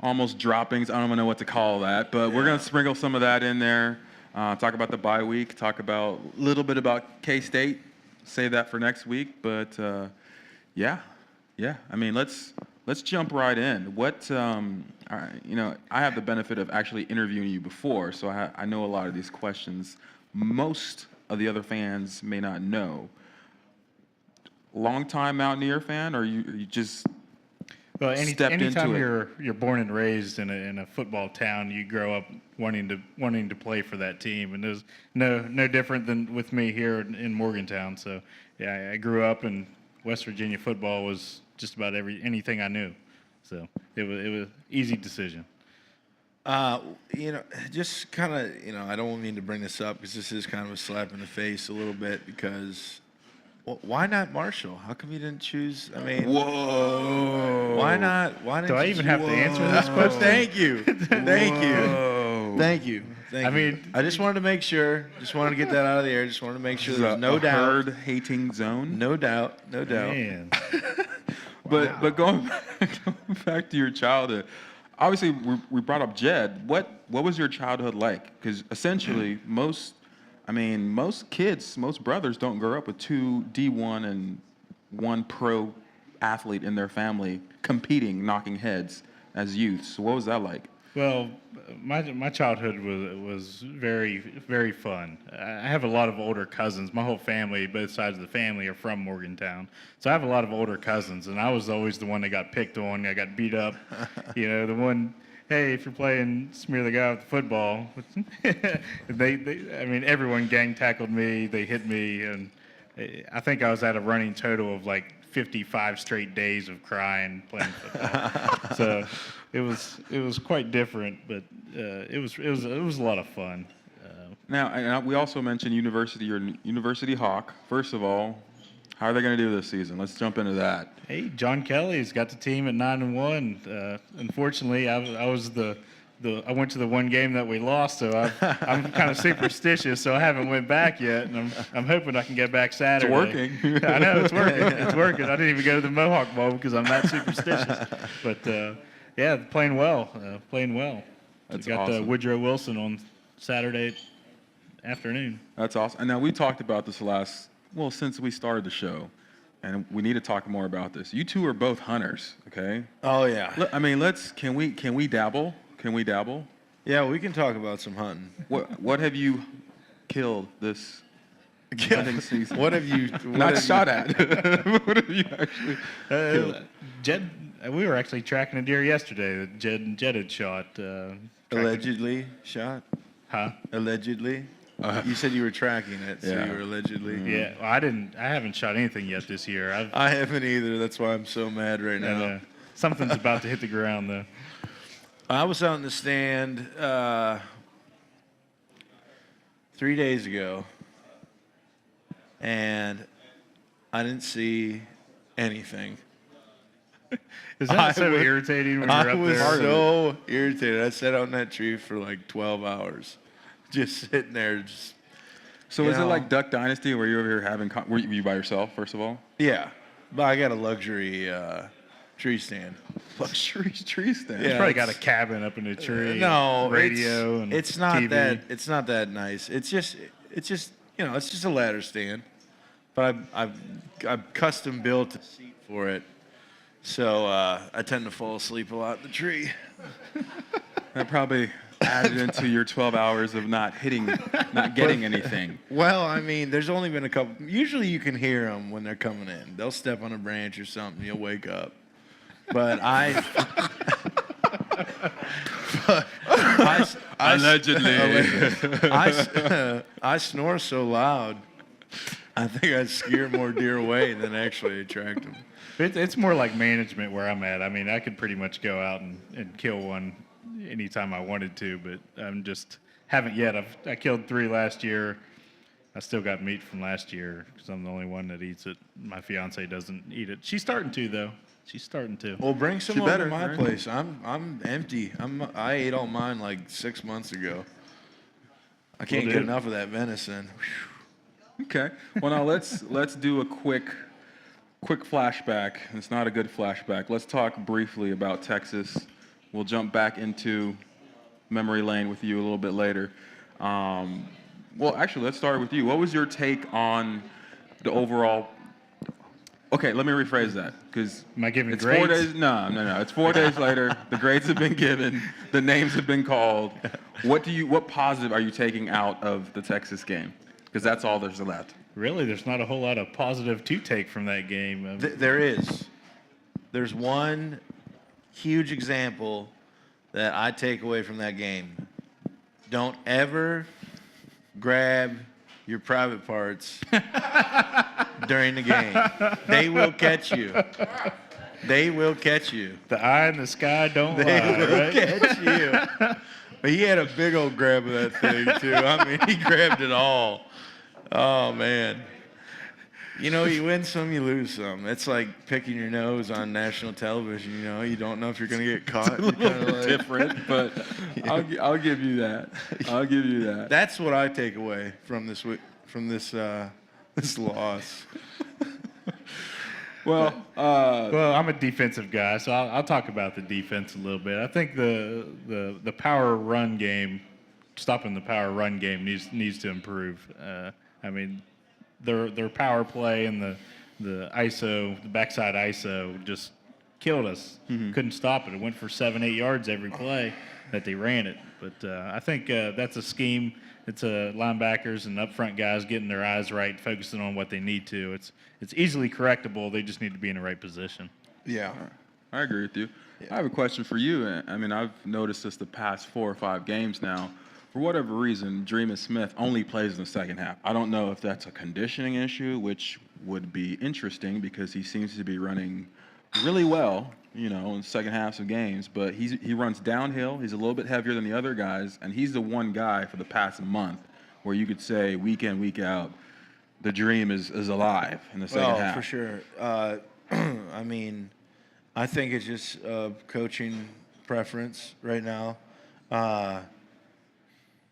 almost droppings. I don't even know what to call that, but we're gonna sprinkle some of that in there. Talk about the bye week. Talk about a little bit about K-State. Save that for next week. But yeah, yeah. I mean, let's jump right in. I have the benefit of actually interviewing you before, so I know a lot of these questions. Most of the other fans may not know. Longtime Mountaineer fan, or you just Well, stepped anytime into it? you're born and raised in a football town, you grow up wanting to play for that team, and there's no different than with me here in Morgantown. So yeah, I grew up, and West Virginia football was just about anything I knew. So it was easy decision. Just kind of, I don't mean to bring this up because this is kind of a slap in the face a little bit because why not Marshall? How come you didn't choose? I mean, Whoa! why not? Why didn't Do I you even have to answer this question? Thank you. Thank you. Whoa. Thank you. I mean, I just wanted to make sure. Just wanted to get that out of the air. Just wanted to make sure This is there's no doubt. herd-hating zone. No doubt. No doubt. man, But going back to your childhood, obviously we brought up Jed. What was your childhood like? Because essentially most kids, most brothers don't grow up with two D1 and one pro athlete in their family competing, knocking heads as youths. So what was that like? well, my childhood was very very fun. I have a lot of older cousins. My whole family, both sides of the family, are from Morgantown, so I have a lot of older cousins, and I was always the one that got picked on. I got beat up, the one. Hey, if you're playing smear the guy with the football, I mean, everyone gang tackled me. They hit me, and I think I was at a running total of like 55 straight days of crying playing football. So it was quite different, but it was a lot of fun. Now, and we also mentioned university. You're a university Hawk. First of all, how are they going to do this season? Let's jump into that. Hey, John Kelly's got the team at 9-1. Unfortunately, I went to the one game that we lost, so I'm kind of superstitious, so I haven't went back yet, and I'm hoping I can get back Saturday. It's working. I know it's working. It's working. I didn't even go to the Mohawk Bowl because I'm that superstitious. But yeah, playing well. Playing well. That's we got awesome. Woodrow Wilson on Saturday afternoon. That's awesome. And now we talked about this since we started the show, and we need to talk more about this. You two are both hunters, okay? Oh yeah. I mean, can we dabble? Can we dabble? Yeah, we can talk about some hunting. What have you killed this hunting season? What have you? Not shot at. What have you actually killed? Jed, we were actually tracking a deer yesterday that Jed had shot. Allegedly shot. Huh? Allegedly. You said you were tracking it, so Yeah. you were allegedly. Yeah, well, I haven't shot anything yet this year. I haven't either. That's why I'm so mad right now. Something's about to hit the ground though. I was out in the stand 3 days ago, and I didn't see anything. Is that so irritating when you're I up was there? so irritated. I sat out in that tree for like 12 hours, just sitting there. So is it like Duck Dynasty where you're over here having? Were you by yourself first of all? Yeah, but I got a luxury tree stand. Luxury tree stand. He's Yeah, probably got a it's- cabin up in a tree. No, radio and it's not TV. that. It's not that nice. It's just it's just a ladder stand, but I've custom built a seat for it, so I tend to fall asleep a lot in the tree. That probably added into your 12 hours of not getting anything. Well, I mean, there's only been a couple. Usually, you can hear them when they're coming in. They'll step on a branch or something. You'll wake up. But Allegedly. I snore so loud. I think I scare more deer away than actually attract them. It's more like management where I'm at. I mean, I could pretty much go out and kill one anytime I wanted to, but I'm just haven't yet. I killed 3 last year. I still got meat from last year because I'm the only one that eats it. My fiance doesn't eat it. She's starting to though. She's starting to. Well, bring some She over better, to my right? place. I'm empty. I ate all mine like 6 months ago. I can't Will get do. enough of that venison. Okay. Well, now let's do a quick flashback. It's not a good flashback. Let's talk briefly about Texas. we'll jump back into memory lane with you a little bit later. Well, actually, let's start with you. What was your take on the overall? Okay, let me rephrase that because Am I giving it's grades? 4 days. No. It's 4 days later. The grades have been given. The names have been called. What positive are you taking out of the Texas game? Because that's all there's left. Really, there's not a whole lot of positive to take from that game. There is. There's one huge example that I take away from that game. Don't ever grab your private parts during the game. They will catch you. They will catch you. The eye in the sky don't They lie, will right? catch you. But he had a big old grab of that thing, too. I mean, he grabbed it all. Oh, man. You know, you win some, you lose some. It's like picking your nose on national television. You know, you don't know if you're going to get caught. It's a little bit different, but I'll give you that. I'll give you that. That's what I take away from this this loss. Well, Well, I'm a defensive guy, so I'll talk about the defense a little bit. I think the power run game, stopping the power run game needs to improve. I mean, their power play and the ISO, the backside ISO, just killed us. Couldn't stop it. It went for 7-8 yards every play that they ran it. But I think that's a scheme. It's linebackers and upfront guys getting their eyes right, focusing on what they need to. It's easily correctable. They just need to be in the right position. Yeah. I agree with you. I have a question for you. I mean, I've noticed this the past 4 or 5 games now. For whatever reason, Dreamer Smith only plays in the second half. I don't know if that's a conditioning issue, which would be interesting because he seems to be running really well, you know, in second halves of games. But he runs downhill. He's a little bit heavier than the other guys, and he's the one guy for the past month where you could say week in, week out, the dream is alive in the second half. For sure. I mean, I think it's just coaching preference right now.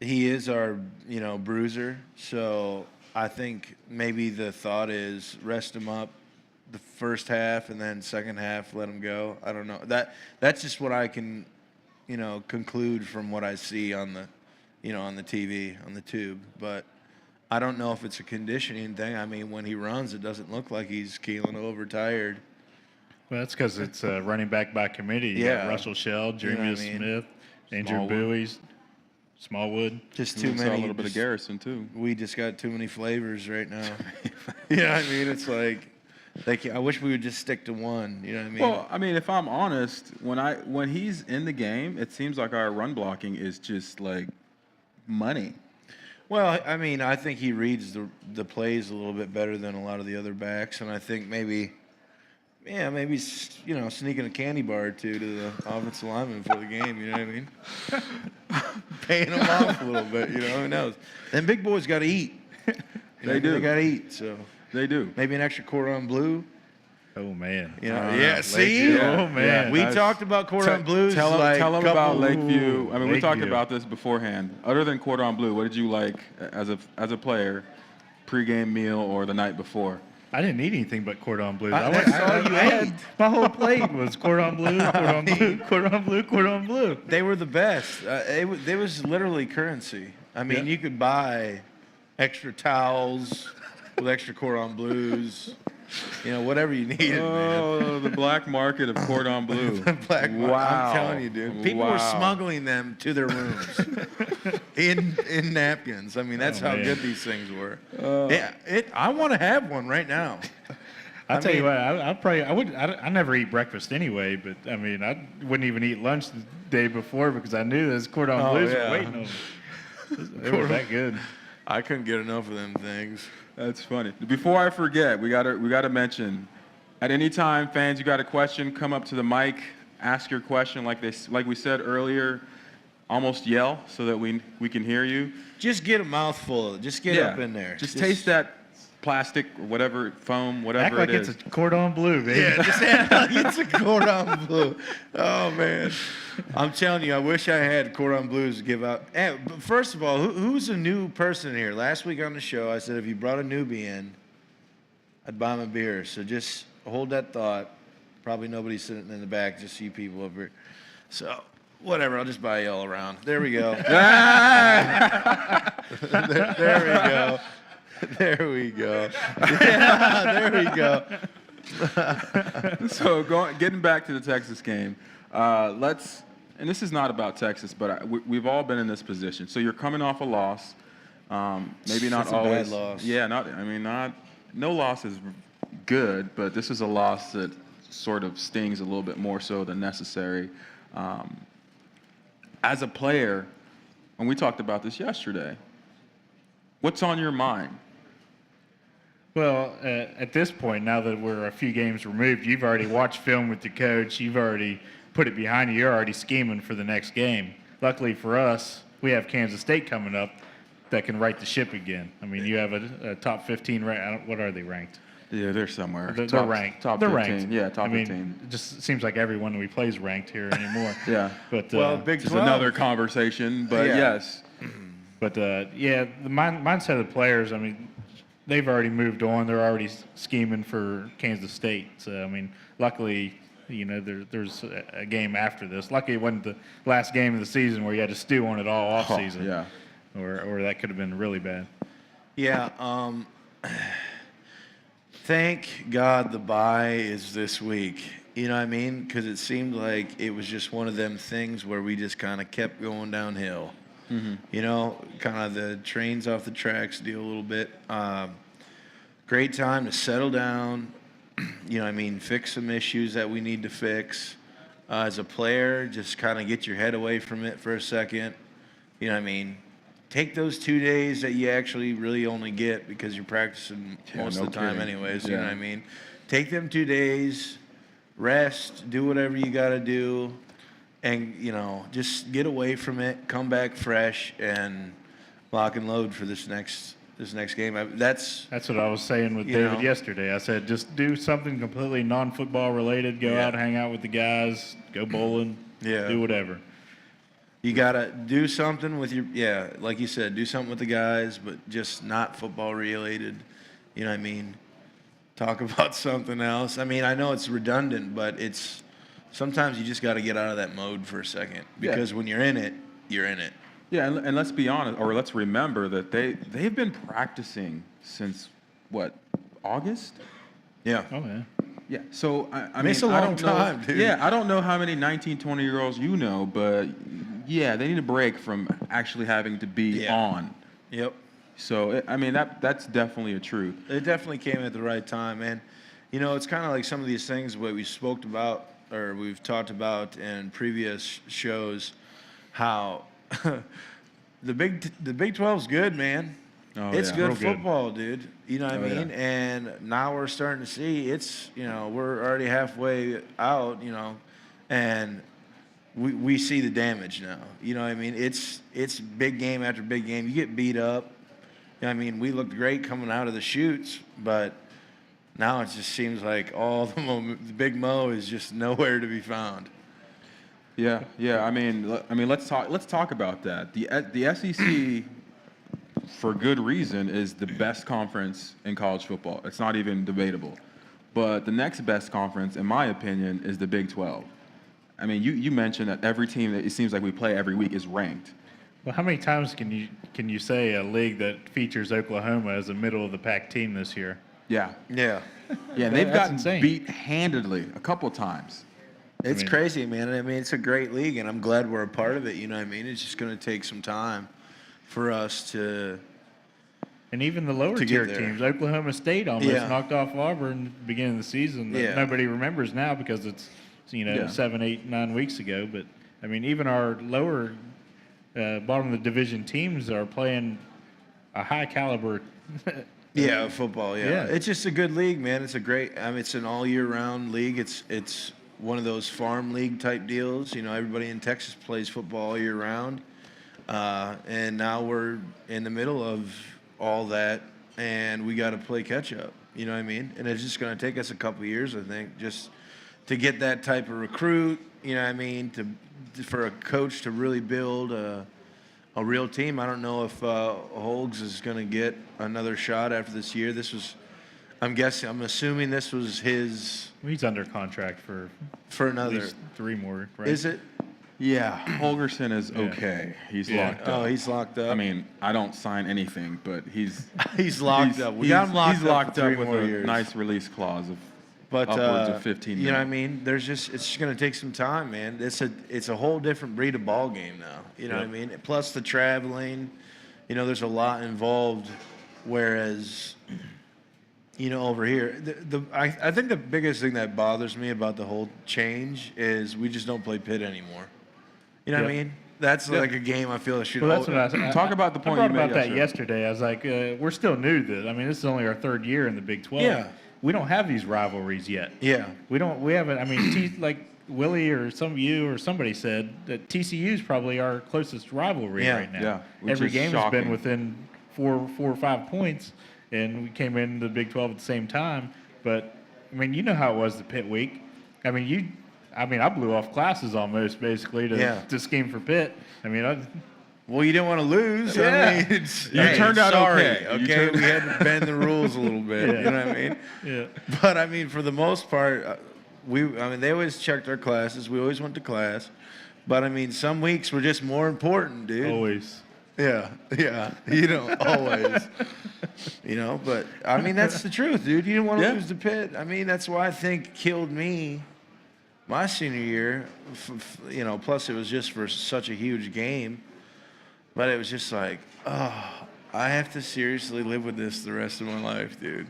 He is our, bruiser. So I think maybe the thought is rest him up the first half and then second half let him go. I don't know. That's just what I can, conclude from what I see on the, on the TV, on the tube. But I don't know if it's a conditioning thing. I mean, when he runs, it doesn't look like he's keeling over tired. Well, that's because it's running back by committee. You got Russell Shell, Jeremy Smith, Andrew Smallwood. Bowie, Smallwood. Just We too saw many. a little bit of Garrison too. We just got too many flavors right now. I mean, it's like I wish we would just stick to one. You know what I mean? Well, I mean, if I'm honest, when he's in the game, it seems like our run blocking is just like money. Well, I mean, I think he reads the plays a little bit better than a lot of the other backs, and I think maybe sneaking a candy bar or two to the offensive lineman for the game. You know what I mean? Paying them off a little bit. Who knows? Them big boys got to eat. They do. They got to eat. So They do. maybe an extra cordon bleu. Oh, man. See? Yeah. Oh, man. We talked about cordon bleus. Tell them about couple- Lakeview. I mean, we talked Lakeview. about this beforehand. Other than cordon bleu, what did you like as a player, pregame meal or the night before? I didn't eat anything but cordon bleu. That's all you ate. My whole plate was cordon bleu, cordon bleu, cordon bleu, cordon bleu. They were the best. It was literally currency. I mean, Yeah. you could buy extra towels with extra cordon bleus, whatever you needed, man. Oh, the black market of cordon bleu. Black market. Wow. I'm telling you, dude. People were smuggling them to their rooms in napkins. I mean, that's Oh, how man. good these things were. I want to have one right now. I'll tell you mean- what, I never eat breakfast anyway, but I mean, I wouldn't even eat lunch the day before because I knew those cordon bleus yeah. were waiting on me. They were that good. I couldn't get enough of them things. That's funny. Before I forget, we gotta mention. At any time, fans, you got a question, come up to the mic, ask your question like we said earlier. Almost yell so that we can hear you. Just get a mouthful of it. Just get up in there. Just taste that plastic or whatever, foam, whatever Act like it is. it's a cordon bleu, baby. Yeah, just act like it's a cordon bleu. Oh, man. I'm telling you, I wish I had cordon bleus to give out. But first of all, who's a new person here? Last week on the show, I said if you brought a newbie in, I'd buy him a beer. So just hold that thought. Probably nobody sitting in the back, just you people over here. So whatever, I'll just buy you all around. There we go. there we go. There we go. Yeah, there we go. So getting back to the Texas game, and this is not about Texas, but we've all been in this position. So you're coming off a loss, maybe not It's a always. bad loss. Yeah, no loss is good, but this is a loss that sort of stings a little bit more so than necessary. As a player, and we talked about this yesterday, what's on your mind? Well, at this point, now that we're a few games removed, you've already watched film with the coach. You've already put it behind you. You're already scheming for the next game. Luckily for us, we have Kansas State coming up that can right the ship again. I mean, you have a top 15 rank. What are they ranked? Yeah, they're somewhere. They're ranked. Top they're 15. ranked. Yeah, top I mean, 15. it just seems like everyone we play is ranked here anymore. Yeah. But Well, Big It's 12. another conversation, but Yeah. yes. But yeah, the mindset of the players. I mean, they've already moved on. They're already scheming for Kansas State. So I mean, luckily, there's a game after this. Luckily, it wasn't the last game of the season where you had to stew on it all off season. Yeah. Or that could have been really bad. Yeah. Thank God the bye is this week. You know what I mean? Because it seemed like it was just one of them things where we just kind of kept going downhill. Mm-hmm. Kind of the trains off the tracks deal a little bit. Great time to settle down. Fix some issues that we need to fix. As a player, just kind of get your head away from it for a second. Take those 2 days that you actually really only get because you're practicing most of the time anyways, you know what I mean? Take them 2 days, rest, do whatever you got to do, and, just get away from it, come back fresh, and lock and load for this next game. That's what I was saying with David yesterday. I said, just do something completely non-football related. Go out, hang out with the guys, go bowling, do whatever. You got to do something with like you said, do something with the guys, but just not football related. You know what I mean? Talk about something else. I mean, I know it's redundant, but sometimes you just got to get out of that mode for a second because when you're in it, you're in it. Yeah, and let's be honest, or let's remember that they've been practicing since, August? Yeah. Oh, yeah. Yeah, so I mean, It's a long time, dude. Yeah, I don't know how many 19, 20-year-olds you know, but yeah, they need a break from actually having to be on. Yep. So, that's definitely a truth. It definitely came at the right time, man. It's kind of like some of these things what we spoke about or we've talked about in previous shows, how the Big 12's good, man. Oh, it's yeah. good Real good. football, dude. You know what I mean? Yeah. And now we're starting to see we're already halfway out, and we see the damage now. You know what I mean? It's big game after big game. You get beat up. You know what I mean? We looked great coming out of the chutes, but now it just seems like all the Big Mo is just nowhere to be found. Yeah. I mean, let's talk about that. The SEC, for good reason, is the best conference in college football. It's not even debatable. But the next best conference, in my opinion, is the Big 12. I mean, you mentioned that every team that it seems like we play every week is ranked. Well, how many times can you say a league that features Oklahoma as a middle of the pack team this year? Yeah. Yeah. Yeah, they've That's gotten insane. beat handedly a couple times. It's crazy, man. I mean, it's a great league, and I'm glad we're a part of it. You know what I mean? It's just going to take some time for us to. And even the lower To tier get there. teams, Oklahoma State almost Yeah. knocked off Auburn at the beginning of the season. That Yeah. nobody remembers now because it's 7, 8, 9 weeks ago. But I mean, even our lower bottom of the division teams are playing a high caliber. Yeah, football. Yeah. Yeah. It's just a good league, man. It's a great. I mean, it's an all year round league. It's one of those farm league type deals. Everybody in Texas plays football all year round, and now we're in the middle of all that, and we got to play catch up. You know what I mean? And it's just going to take us a couple of years, I think, just to get that type of recruit. You know what I mean? For a coach to really build a real team. I don't know if Holgs is going to get another shot after this year. I'm assuming this was his He's under contract for another. at least 3 more. Right? Is it? Yeah, Holgerson is okay. He's Yeah. locked up. Oh, he's locked up. I mean, I don't sign anything, but he's he's locked up. We got him locked up for 3 with more a years. nice release clause of But upwards of 15 you know what I mil. mean? It's just going to take some time, man. It's a whole different breed of ball game now. You know what I mean? Plus the traveling, there's a lot involved. Whereas, over here, I think the biggest thing that bothers me about the whole change is we just don't play Pitt anymore. You know what I Yep. mean? That's like a game I feel I should. Well, that's what I said. Talk about the point I you brought made about that yesterday. yesterday. I was like, we're still new to this. I mean, this is only our 3rd year in the Big 12. Yeah. We don't have these rivalries yet. Yeah. We haven't. I mean, like Willie or some of you or somebody said that TCU is probably our closest rivalry Yeah. right now. Yeah, which Every is game has been shocking. within four or 5 points, and we came into the Big 12 at the same time. But I mean, you know how it was the Pitt week. I mean, I blew off classes almost basically to scheme for Pitt. I mean, Well, you didn't want to lose. Yeah. I mean, You turned out sorry, okay. You Okay, turned- we had to bend the rules a little bit. Yeah. You know what I mean? yeah. But I mean, for the most part, they always checked our classes. We always went to class. But I mean, some weeks were just more important, dude. Always. Yeah, always. But I mean, that's the truth, dude. You didn't want to Yeah. lose to Pitt. I mean, that's why I think killed me my senior year. Plus it was just for such a huge game. But it was just like, oh, I have to seriously live with this the rest of my life, dude.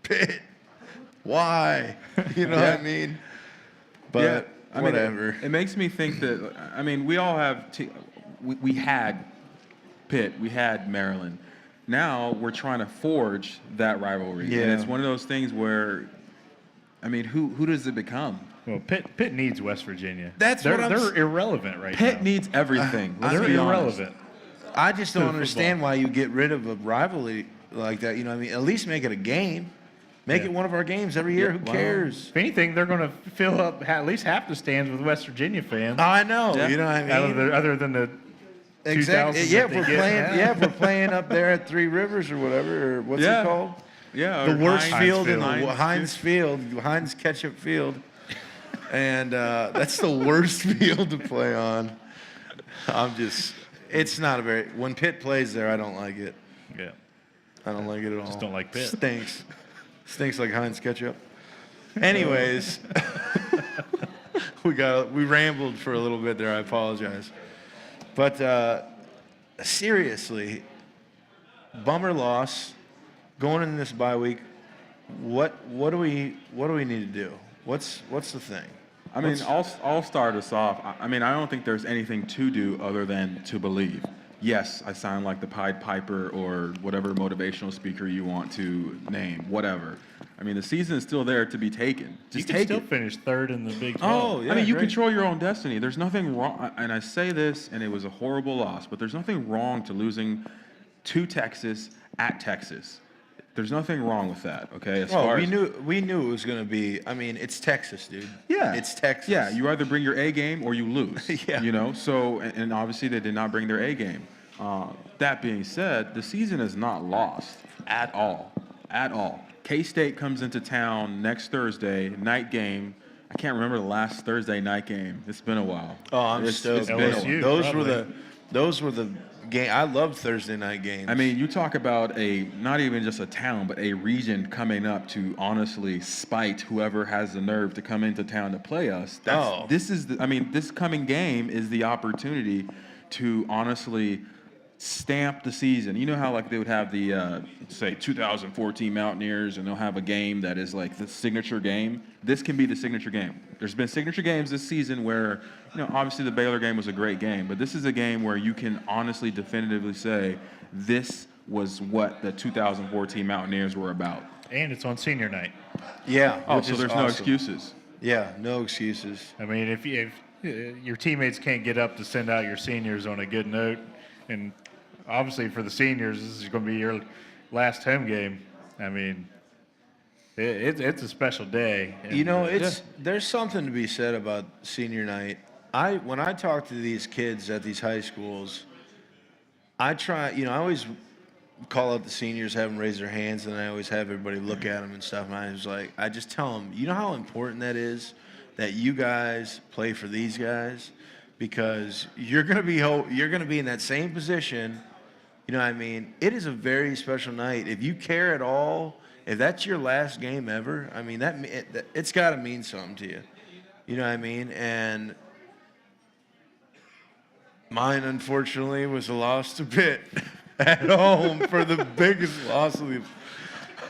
Pitt, why? You know what I mean? But I mean, whatever. it makes me think that, I mean, we all have, we had Pitt, we had Maryland. Now we're trying to forge that rivalry. Yeah. And it's one of those things where, I mean, who does it become? Well, Pitt needs West Virginia. That's they're, what I'm they're irrelevant right now. Pitt needs everything. Let's They're be honest. irrelevant. I just don't to understand football. why you get rid of a rivalry like that. You know what I mean? At least make it a game. Make Yeah. it one of our games every year. Who Wow. cares? If anything, they're going to fill up at least half the stands with West Virginia fans. I know. Yeah. You know what I mean? Other than the Exactly. 2000s Yeah, that if they we're get. playing. Yeah, if we're playing up there at Three Rivers or whatever, or what's Yeah. it called? Yeah. The or worst Heinz field in the Heinz- Heinz Field, Heinz Ketchup Field, and that's the worst field to play on. It's not a very. When Pitt plays there, I don't like it. Yeah. I don't like it at all. Just don't like Pitt. Stinks like Heinz ketchup. Anyways, we rambled for a little bit there. I apologize. But seriously, bummer loss. Going into this bye week, what do we need to do? What's the thing? I mean, I'll start us off. I mean, I don't think there's anything to do other than to believe. Yes, I sound like the Pied Piper or whatever motivational speaker you want to name, whatever. I mean, the season is still there to be taken. You Just can take still it. finish 3rd in the Big 12. Oh, yeah. I mean, you great. control your own destiny. There's nothing wrong, and I say this, and it was a horrible loss, but there's nothing wrong to losing to Texas at Texas. There's nothing wrong with that, okay? As far we as, knew it was gonna be. I mean, it's Texas, dude. Yeah. It's Texas. Yeah, you either bring your A game or you lose. Yeah. So, and obviously they did not bring their A game. That being said, the season is not lost at all. At all. K-State comes into town next Thursday, night game. I can't remember the last Thursday night game. It's been a while. Oh, I'm stoked. It's been a while. LSU. Those were the game. I love Thursday night games. I mean, you talk about not even just a town, but a region coming up to honestly spite whoever has the nerve to come into town to play us. This coming game is the opportunity to honestly stamp the season. You know how like they would have the say 2014 Mountaineers, and they'll have a game that is like the signature game. This can be the signature game. There's been signature games this season where, obviously the Baylor game was a great game, but this is a game where you can honestly definitively say this was what the 2014 Mountaineers were about. And it's on senior night. yeah. Oh, which so is there's no awesome. excuses. Yeah, no excuses. I mean, if your teammates can't get up to send out your seniors on a good note, and obviously for the seniors, this is going to be your last home game. I mean, it's a special day. And, There's something to be said about senior night. When I talk to these kids at these high schools, I always call out the seniors, have them raise their hands, and I always have everybody look at them and stuff. And I just tell them, you know how important that is that you guys play for these guys? because you're gonna be in that same position. You know what I mean? It is a very special night. If you care at all, if that's your last game ever, I mean it's got to mean something to you. You know what I mean? And mine, unfortunately, was a loss to Pitt at home for the biggest loss of the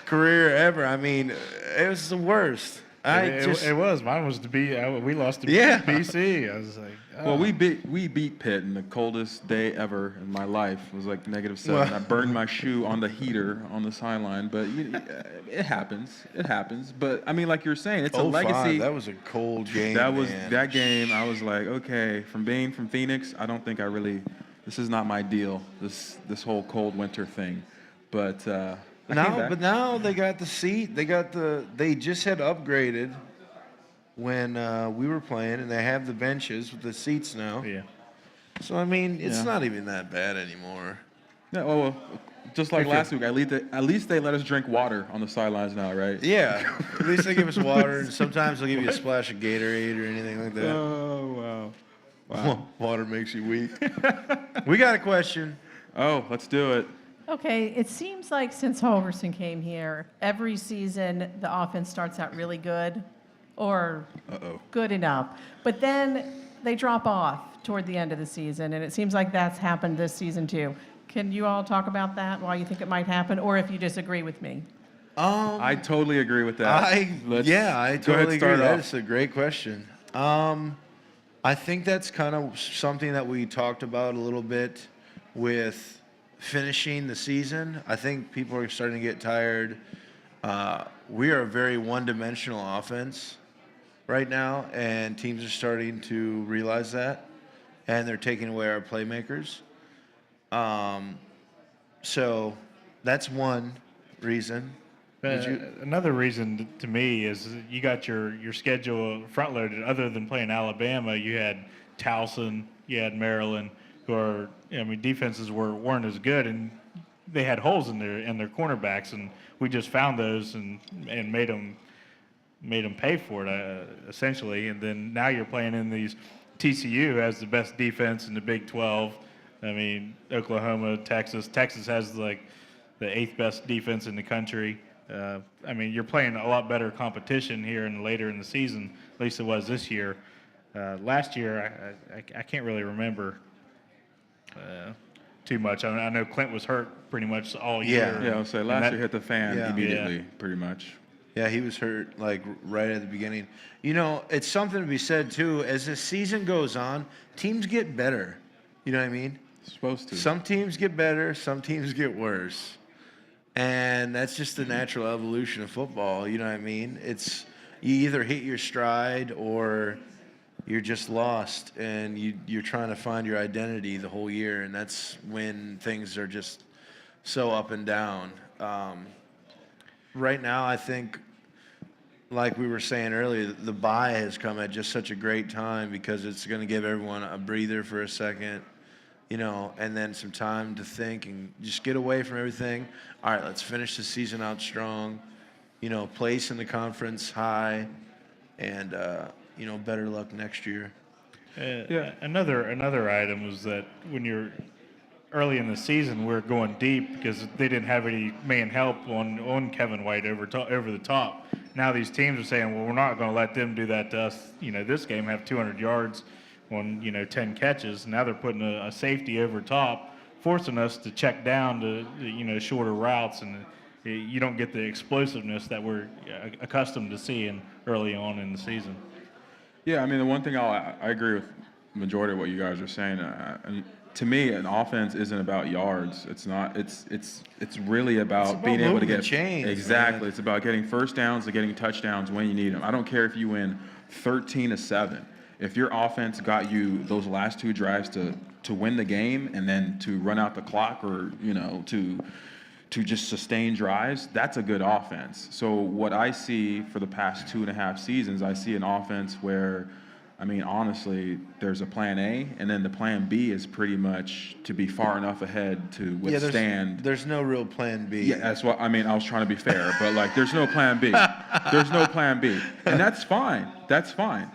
career ever. I mean, it was the worst. It was. Mine was we lost to Yeah. BC. I was like, oh. Well, we beat Pitt in the coldest day ever in my life. It was like -7. Well- I burned my shoe on the heater on the sideline, but it happens. It happens. But I mean, like you're saying, it's a 05, legacy. That was a cold game. Man. That game. I was like, okay, from being from Phoenix, I don't think I really. This is not my deal. This whole cold winter thing, but. Now they got the seat. They just had upgraded when we were playing, and they have the benches with the seats now. Yeah. So I mean, it's Yeah. not even that bad anymore. Yeah, well, just like last week, at least they let us drink water on the sidelines now, right? Yeah, at least they give us water, and sometimes they'll give you a splash of Gatorade or anything like that. Oh wow. Water makes you weak. We got a question. Oh, let's do it. Okay, it seems like since Holgerson came here, every season the offense starts out really good or good enough. But then they drop off toward the end of the season, and it seems like that's happened this season too. Can you all talk about that, why you think it might happen, or if you disagree with me? I totally agree with that. I totally agree. Start off. That's a great question. I think that's kind of something that we talked about a little bit with finishing the season. I think people are starting to get tired. We are a very one-dimensional offense right now, and teams are starting to realize that, and they're taking away our playmakers. So that's one reason. Another reason to me is you got your schedule front loaded. Other than playing Alabama, you had Towson, you had Maryland, who are, I mean, defenses weren't as good, and they had holes in their cornerbacks, and we just found those and made them pay for it essentially. And then now you're playing in these. TCU has the best defense in the Big 12. I mean, Oklahoma, Texas. Texas has like the 8th best defense in the country. I mean, you're playing a lot better competition here and later in the season. At least it was this year. Last year, I can't really remember too much. I know Clint was hurt pretty much all year. Yeah, I'll say last year hit the fan Yeah. immediately, pretty much. Yeah, he was hurt like right at the beginning. You know, it's something to be said too. As the season goes on, teams get better. You know what I mean? Supposed to. Some teams get better, some teams get worse. And that's just the natural evolution of football. You know what I mean? It's you either hit your stride or you're just lost, and you're trying to find your identity the whole year, and that's when things are just so up and down. Right now, I think, like we were saying earlier, the bye has come at just such a great time because it's going to give everyone a breather for a second, you know, and then some time to think and just get away from everything. All right, let's finish the season out strong, you know, place in the conference high, and you know, better luck next year. Another item was that when you're early in the season, we're going deep because they didn't have any man help on Kevin White over the top. Now these teams are saying, well, we're not going to let them do that to us. You know, this game have 200 yards on 10 catches. Now they're putting a safety over top, forcing us to check down to shorter routes, and you don't get the explosiveness that we're accustomed to seeing early on in the season. Yeah, I mean, the one thing I agree with the majority of what you guys are saying. To me, an offense isn't about yards. It's not. It's really about being able to get chains. Exactly. Man. It's about getting first downs and getting touchdowns when you need them. I don't care if you win 13-7. If your offense got you those last 2 drives to win the game and then to run out the clock, or to just sustain drives, that's a good offense. So what I see for the past 2.5 seasons, I see an offense where, I mean, honestly, there's a plan A, and then the plan B is pretty much to be far enough ahead to withstand. There's no real plan B. Yeah, that's what I mean. I was trying to be fair, but like, there's no plan B. There's no plan B, and that's fine. That's fine.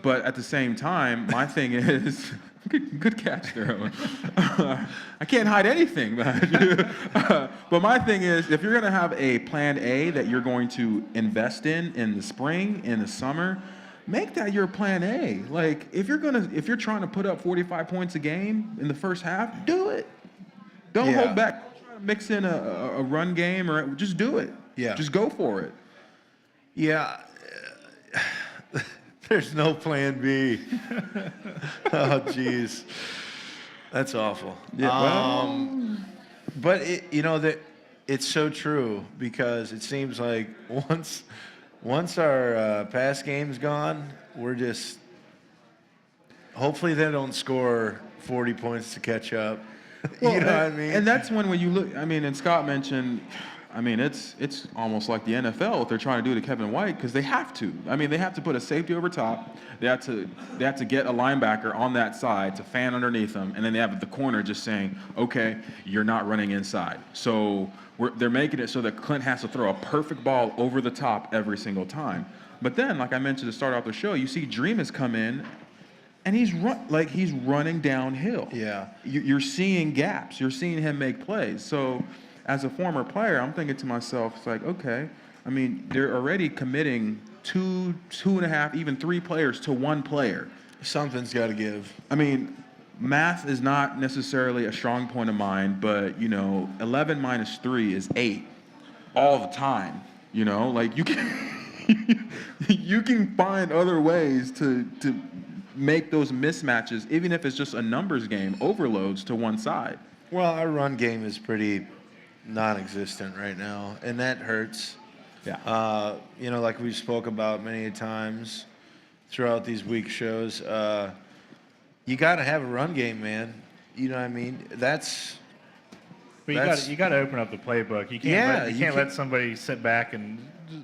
But at the same time, my thing is, good catch there, Owen. I can't hide anything behind you. But my thing is, if you're going to have a plan A that you're going to invest in the spring, in the summer, make that your plan A. Like, if you're trying to put up 45 points a game in the first half, do it. Don't hold back. Don't try to mix in a run game, or just do it. Yeah. Just go for it. Yeah. There's no plan B. Oh, jeez. That's awful. Yeah. But it's so true, because it seems like once our pass game's gone, we're just, hopefully they don't score 40 points to catch up. You know what I mean? And that's when you look. I mean, and Scott mentioned. I mean, it's almost like the NFL, what they're trying to do to Kevin White, because they have to. I mean, they have to put a safety over top. They have to get a linebacker on that side to fan underneath them, and then they have the corner just saying, okay, you're not running inside. So they're making it so that Clint has to throw a perfect ball over the top every single time. But then, like I mentioned to start off the show, you see Dreamus come in, and he's running downhill. Yeah. You're seeing gaps. You're seeing him make plays. So as a former player, I'm thinking to myself, it's like, okay, I mean, they're already committing two and a half, even 3 players to one player. Something's got to give. I mean, math is not necessarily a strong point of mine, but, 11 minus 3 is 8 all the time. Like you can, you can find other ways to make those mismatches, even if it's just a numbers game, overloads to one side. Well, our run game is pretty non-existent right now, and that hurts. Yeah. Like we spoke about many times throughout these week shows, you got to have a run game, man. You know what I mean? But you got to open up the playbook. You can't let somebody sit back and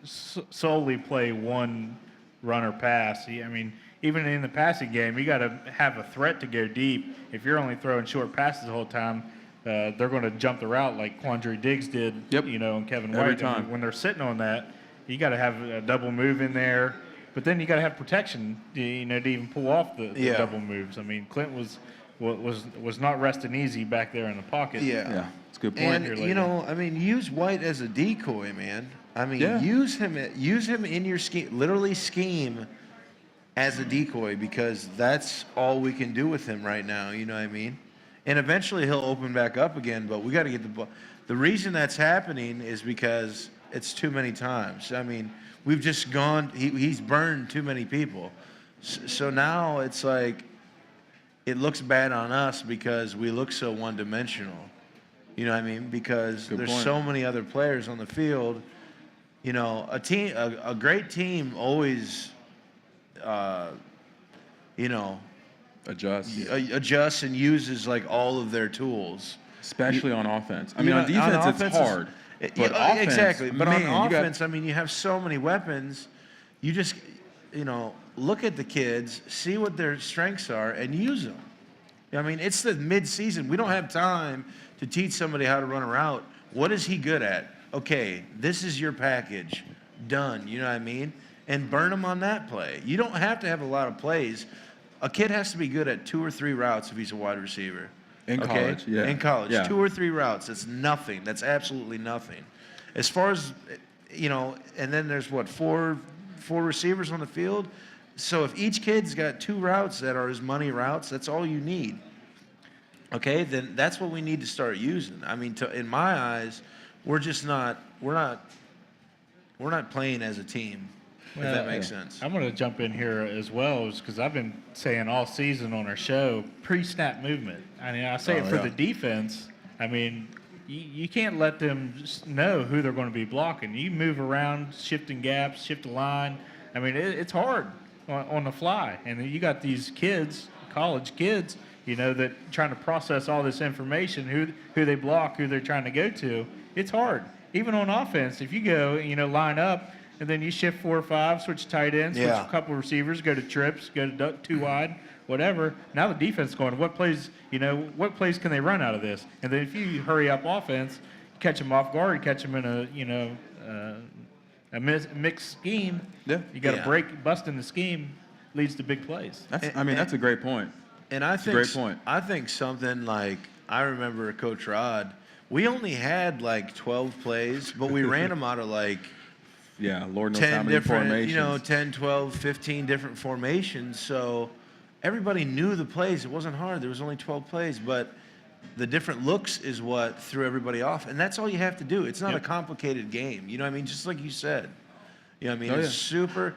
solely play one run or pass. I mean, even in the passing game, you got to have a threat to go deep. If you're only throwing short passes the whole time, they're going to jump the route like Quandre Diggs did, and Kevin White. Every time. And when they're sitting on that, you got to have a double move in there. But then you got to have protection, to even pull off the double moves. I mean, Clint was not resting easy back there in the pocket. Yeah, it's a good point. And use White as a decoy, man. I mean, use him in your scheme, literally scheme as a decoy, because that's all we can do with him right now. You know what I mean? And eventually he'll open back up again, but we got to get the ball. The reason that's happening is because it's too many times. I mean, we've just gone. He's burned too many people, so now it's like it looks bad on us because we look so one-dimensional. You know what I mean? Because there's so many other players on the field. A great team always, adjusts and uses like all of their tools, especially on offense. I mean, on defense it's hard. But offense, exactly. But man, on offense, you have so many weapons. You just, look at the kids, see what their strengths are, and use them. I mean, it's the mid-season. We don't have time to teach somebody how to run a route. What is he good at? Okay, this is your package. Done. You know what I mean? And burn them on that play. You don't have to have a lot of plays. A kid has to be good at 2 or 3 routes if he's a wide receiver. In college, yeah. In college, yeah. 2 or 3 routes. That's nothing. That's absolutely nothing. As far as, and then there's 4 receivers on the field. So if each kid's got 2 routes that are his money routes, that's all you need. Okay, then that's what we need to start using. I mean, in my eyes, we're not playing as a team. If that makes sense. I'm going to jump in here as well, because I've been saying all season on our show, pre-snap movement. I mean, I say it for the defense. I mean, you can't let them just know who they're going to be blocking. You move around, shifting gaps, shift the line. I mean, it's hard on the fly. And you got these kids, college kids, that trying to process all this information, who they block, who they're trying to go to. It's hard. Even on offense, if you go, line up, and then you shift 4 or 5, switch tight ends, switch a couple of receivers, go to trips, go to duck 2 wide, whatever. Now the defense is going, what plays can they run out of this? And then if you hurry up offense, catch them off guard, catch them in a mixed scheme. Yeah. You got to bust in the scheme. leads to big plays. That's a great point. And I think great point. I think something like I remember Coach Rod. We only had like 12 plays, but we ran them out of like Yeah, Lord knows how 10 many different, formations. 10, 12, 15 different formations. So everybody knew the plays. It wasn't hard. There was only 12 plays, but the different looks is what threw everybody off. And that's all you have to do. It's not a complicated game. You know what I mean? Just like you said. You know what I mean? Oh, It's yeah. super.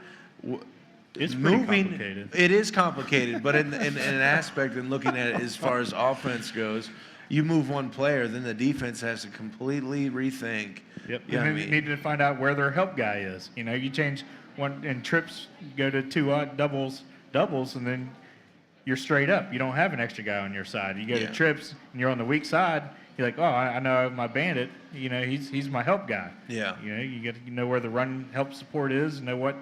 It's pretty moving. complicated. It is complicated, but in an aspect and looking at it as far as offense goes, you move one player, then the defense has to completely rethink. Yep. You know And what I then you mean? need to find out where their help guy is. You change one in trips, go to two doubles, and then you're straight up. You don't have an extra guy on your side. You go Yeah. to trips and you're on the weak side. You're like, oh, I know my bandit. He's my help guy. Yeah. You get to know where the run help support is, know what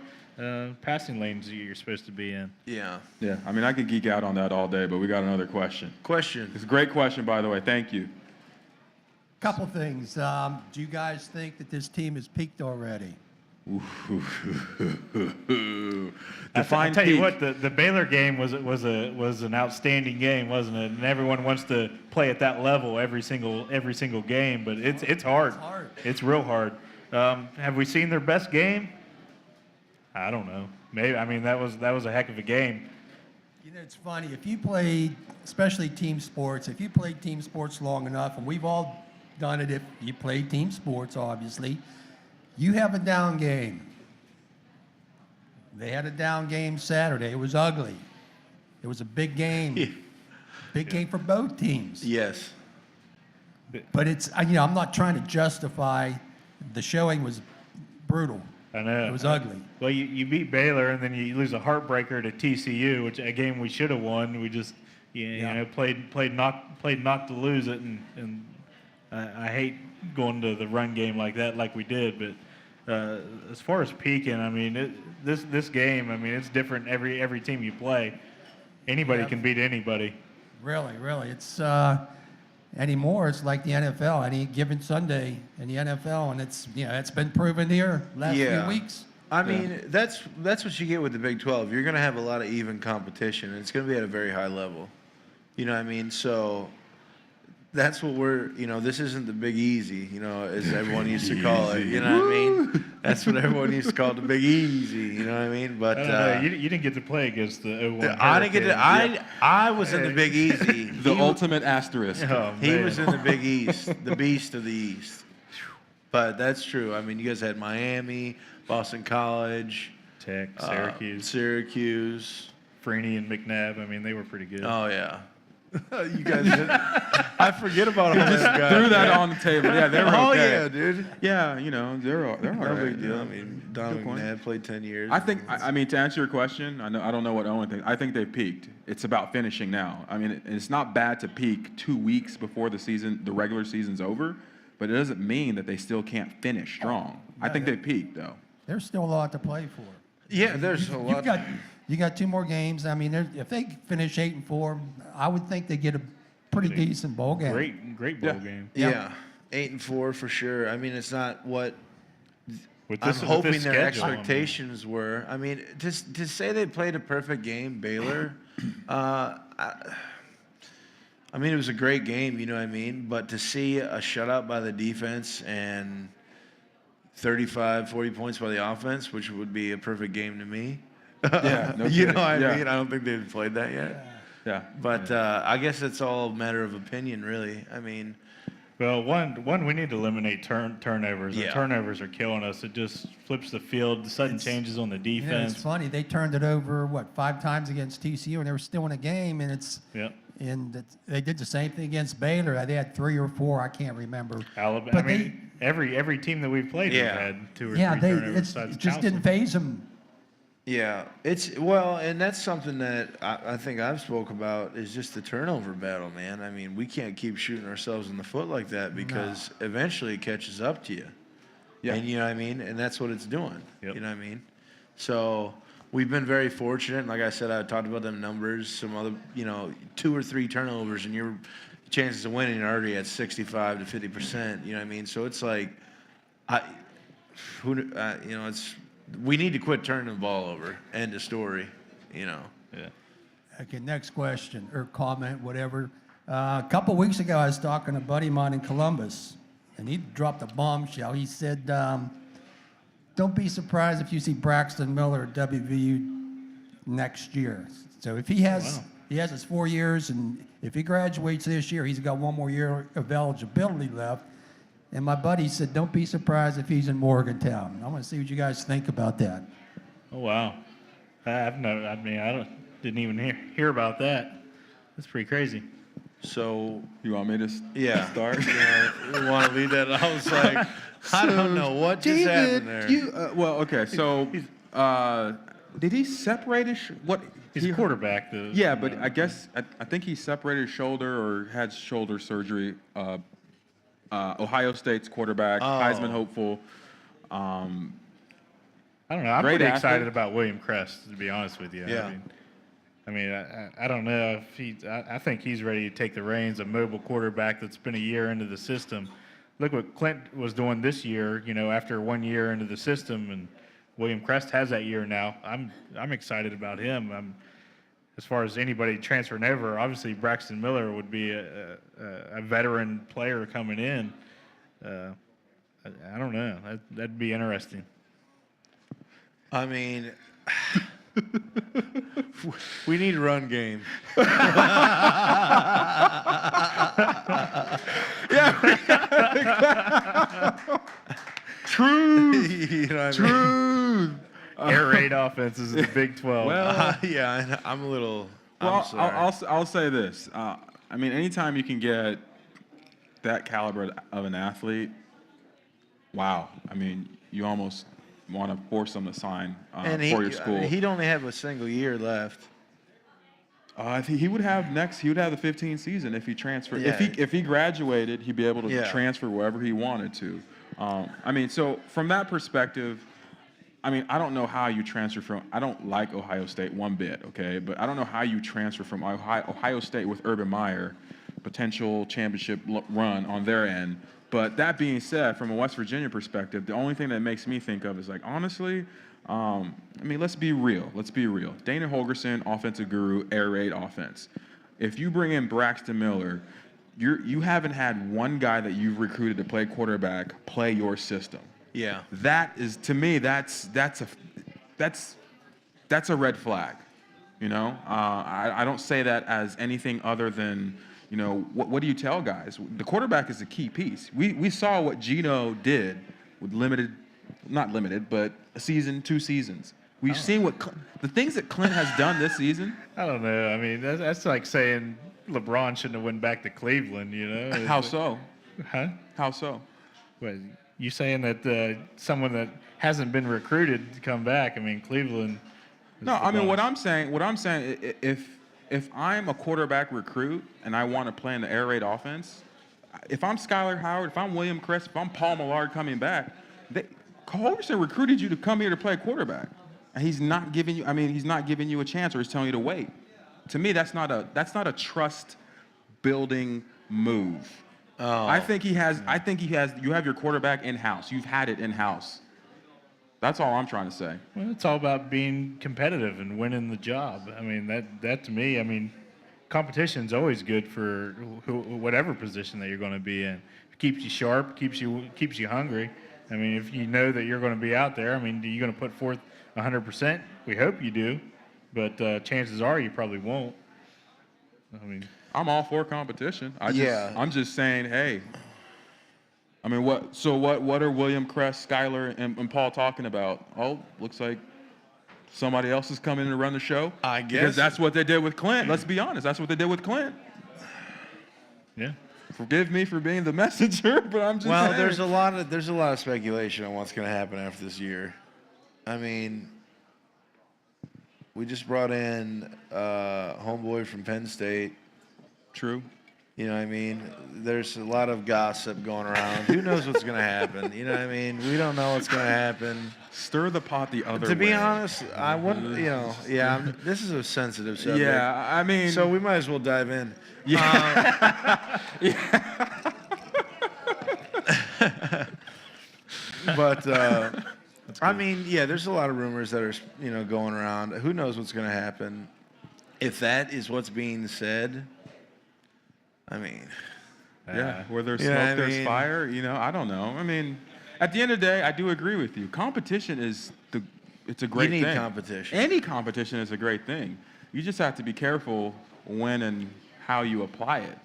passing lanes you're supposed to be in. Yeah. Yeah, I could geek out on that all day, but we got another question. Question. It's a great question, by the way. Thank you. Couple things. Do you guys think that this team has peaked already? I Define tell you peak. what, the Baylor game was an outstanding game, wasn't it? And everyone wants to play at that level every single game, but it's hard. It's hard. It's real hard. Have we seen their best game? I don't know. Maybe. That was a heck of a game. It's funny. If you played, especially team sports, if you played team sports long enough, and we've all done it if you play team sports, obviously, you have a down game. They had a down game Saturday. It was ugly. It was a big game. Big game for both teams. Yes. But it's, I'm not trying to justify, the showing was brutal. I know. It was ugly. Well, you beat Baylor, and then you lose a heartbreaker to TCU, which a game we should have won. We just played not to lose it, and I hate going to the run game like that, like we did. But as far as peaking, this game, it's different every team you play. Anybody can beat anybody. Really. It's anymore. It's like the NFL. Any given Sunday in the NFL, and it's been proven here last few weeks. I mean, that's what you get with the Big 12. You're going to have a lot of even competition, and it's going to be at a very high level. You know what I mean? So that's what this isn't the Big Easy, as everyone used to call it. You know what I mean? That's what everyone used to call it, the Big Easy. You know what I mean? But I don't know. You didn't get to play against the 01 I didn't get to. Hurricanes. I was in the Big Easy. The ultimate asterisk. Oh, He man. was in the Big East, the beast of the East. But that's true. You guys had Miami, Boston College, Tech, Syracuse, Syracuse. Freeney and McNabb. They were pretty good. Oh yeah. You guys did. I forget about all this guys. Threw that on the table. Yeah, they were Oh okay. yeah, dude. Yeah, they're all No right. big deal. Yeah. Don Good point. McNabb played 10 years. I think, to answer your question, I don't know what Owen thinks. I think they've peaked. It's about finishing now. It's not bad to peak 2 weeks before the regular season's over, but it doesn't mean that they still can't finish strong. I think they've peaked, though. There's still a lot to play for. Yeah, there's a lot. You got 2 more games. If they finish 8-4, I would think they get a pretty decent bowl game. Great bowl game. Yeah, 8-4 for sure. It's not what With I'm this, hoping with this their schedule, expectations were. To say they played a perfect game, Baylor. It was a great game. You know what I mean? But to see a shutout by the defense and 35, 40 points by the offense, which would be a perfect game to me. Yeah, no You know kidding. what I Yeah. mean? I don't think they've played that yet. Yeah. But I guess it's all a matter of opinion, really. well, one we need to eliminate turnovers. Yeah. The turnovers are killing us. It just flips the field. The sudden changes on the It's defense. funny. They turned it over 5 times against TCU, and they were still in a game. Yep. They did the same thing against Baylor. They had 3 or 4. I can't remember. Alabama. But every team that we've played Yeah. has had 2 or 3 Yeah, turnovers. it besides just didn't Towson. phase them. Yeah, and that's something that I think I've spoke about is just the turnover battle, man. We can't keep shooting ourselves in the foot like that because eventually it catches up to you. Yeah. And you know what I mean? And that's what it's doing. Yep. You know what I mean? So we've been very fortunate. And like I said, I talked about them numbers, some other, 2 or 3 turnovers, and your chances of winning are already at 65 to 50%. You know what I mean? So it's like, we need to quit turning the ball over. End of story. you know. Yeah. Okay, next question or comment, whatever. A couple weeks ago, I was talking to a buddy of mine in Columbus, and he dropped a bombshell. He said, don't be surprised if you see Braxton Miller at WVU next year. So if he has his 4 years, and if he graduates this year, he's got one more year of eligibility left. And my buddy said, don't be surprised if he's in Morgantown. I want to see what you guys think about that. Oh wow. Didn't even hear about that. That's pretty crazy. So, You want me to start? Yeah, you want to lead that? I was like, I don't know what just happened there. Okay. So, did he separate what? He's a quarterback. But I guess I think he separated his shoulder or had shoulder surgery. Ohio State's quarterback, Heisman hopeful. I don't know. I'm Great pretty athlete. excited about William Crest, to be honest with you. Yeah. I don't know if I think he's ready to take the reins, a mobile quarterback that's been a year into the system. Look what Clint was doing this year, after 1 year into the system, and William Crest has that year now. I'm excited about him. As far as anybody transferring over, obviously Braxton Miller would be a veteran player coming in. I don't know. That'd be interesting. I mean, we need a run game. Truth. You know what I mean? Truth. Air raid offenses in the Big 12. Yeah, I'm a little. Well, I'm sorry. I'll say this. Anytime you can get that caliber of an athlete, wow. You almost want to force them to sign for your school. He'd only have a single year left. I think he would have the 15 season if he transferred. Yeah. If he graduated, he'd be able to transfer wherever he wanted to. So from that perspective, I don't know how you transfer from. I don't like Ohio State one bit, okay, but I don't know how you transfer from Ohio State with Urban Meyer, potential championship run on their end. But that being said, from a West Virginia perspective, the only thing that makes me think of is honestly. Let's be real. Dana Holgorsen, offensive guru, air raid offense. If you bring in Braxton Miller, you haven't had one guy that you've recruited to play quarterback play your system. Yeah. That is, to me, that's a red flag. I don't say that as anything other than what do you tell guys? The quarterback is the key piece. We saw what Gino did with not limited, but a season, 2 seasons. We've seen the things that Clint has done this season. I don't know. That's like saying LeBron shouldn't have went back to Cleveland, How so? Huh? How so? What, you saying that someone that hasn't been recruited to come back? Cleveland. No, what I'm saying, if I'm a quarterback recruit and I want to play in the air raid offense, if I'm Skylar Howard, if I'm William Crest, if I'm Paul Millard coming back, Holgorsen recruited you to come here to play quarterback, and he's not giving you a chance, or he's telling you to wait. To me, that's not a trust building move. Oh. I think he has. You have your quarterback in house. You've had it in house. That's all I'm trying to say. Well, it's all about being competitive and winning the job. That to me, competition's always good for whatever position that you're going to be in. It keeps you sharp, keeps you hungry. If you know that you're going to be out there, are you going to put forth 100%? We hope you do, but chances are you probably won't. I'm all for competition. I'm just saying, hey. What are William Crest, Skylar, and Paul talking about? Oh, looks like somebody else is coming in to run the show. I guess. Because that's what they did with Clint. Let's be honest. That's what they did with Clint. Yeah. Forgive me for being the messenger, but I'm just saying. There's a lot of speculation on what's going to happen after this year. We just brought in homeboy from Penn State. True. There's a lot of gossip going around. Who knows what's going to happen? We don't know what's going to happen. Stir the pot the other way. To be honest, I wouldn't, this is a sensitive subject. Yeah, So we might as well dive in. Yeah. But That's I good. mean, yeah, there's a lot of rumors that are, going around. Who knows what's going to happen? If that is what's being said, I mean, Yeah, where there's You know what smoke, I there's mean? fire. I don't know. I mean, at the end of the day, I do agree with you. Competition it's a great need thing. competition. Any competition is a great thing. You just have to be careful when and how you apply it.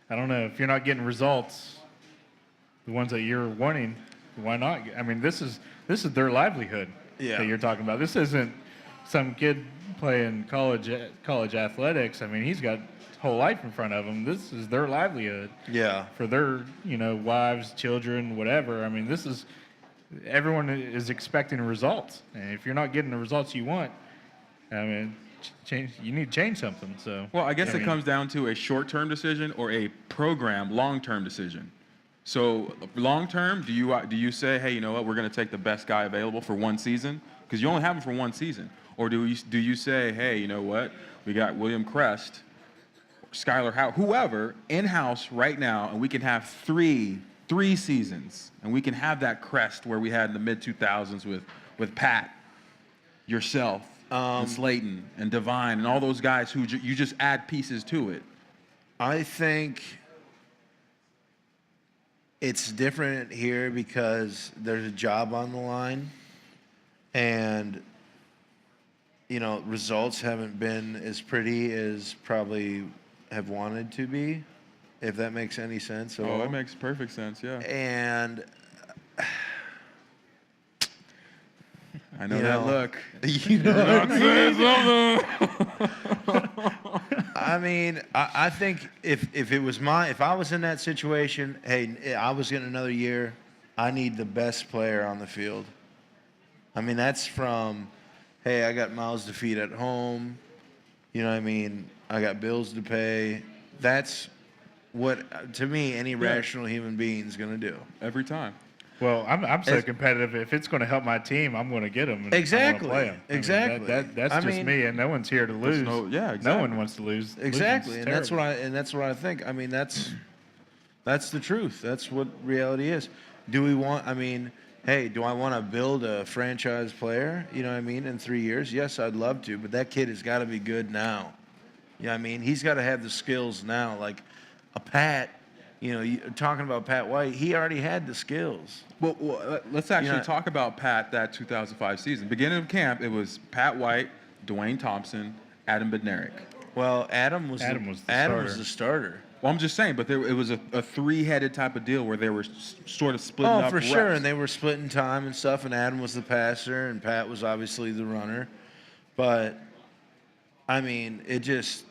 I don't know if you're not getting results, the ones that you're wanting. Why not? I mean, this is their livelihood Yeah. that you're talking about. This isn't some kid playing college athletics. I mean, he's got his whole life in front of him. This is their livelihood. Yeah. For their wives, children, whatever. I mean, everyone is expecting results, and if you're not getting the results you want, I mean, you need to change something. So Well, I guess I it mean, comes down to a short-term decision or a program long-term decision. So long-term, do you say, hey, you know what, we're going to take the best guy available for one season? Because you only have him for one season. Or do you say, hey, you know what, we got William Crest, Skylar Howe, whoever, in-house right now, and we can have three seasons, and we can have that Crest where we had in the mid-2000s with Pat, yourself, and Slayton, and Devine, and all those guys who you just add pieces to it. I think it's different here because there's a job on the line, and results haven't been as pretty as probably have wanted to be, if that makes any sense at all. Oh, it makes perfect sense, yeah. And I know you that know, look. you know Not saying something. I mean, I think if I was in that situation, hey, I was getting another year, I need the best player on the field. I mean, that's from, hey, I got mouths to feed at home. You know what I mean? I got bills to pay. That's what, to me, any rational human being is going to do. Every time. Well, I'm so It's- competitive. If it's going to help my team, I'm going to get them. Exactly. I'm going to play them. Exactly. That's I just mean, me, and no one's here to lose. no No one wants to lose. Exactly, Losing's and that's terrible. what I think. I mean, that's the truth. That's what reality is. Do we want? I mean, hey, do I want to build a franchise player? You know what I mean? In 3 years, yes, I'd love to. But that kid has got to be good now. You know what I mean? He's got to have the skills now. Like a Pat. Talking about Pat White, he already had the skills. Well, let's actually Yeah. talk about Pat that 2005 season. Beginning of camp, it was Pat White, Dwayne Thompson, Adam Bednarik. Well, Adam was the starter. Well, I'm just saying, but it was a three-headed type of deal where they were sort of splitting up Oh, for reps. sure, and they were splitting time and stuff, and Adam was the passer, and Pat was obviously the runner. But, I mean, it just,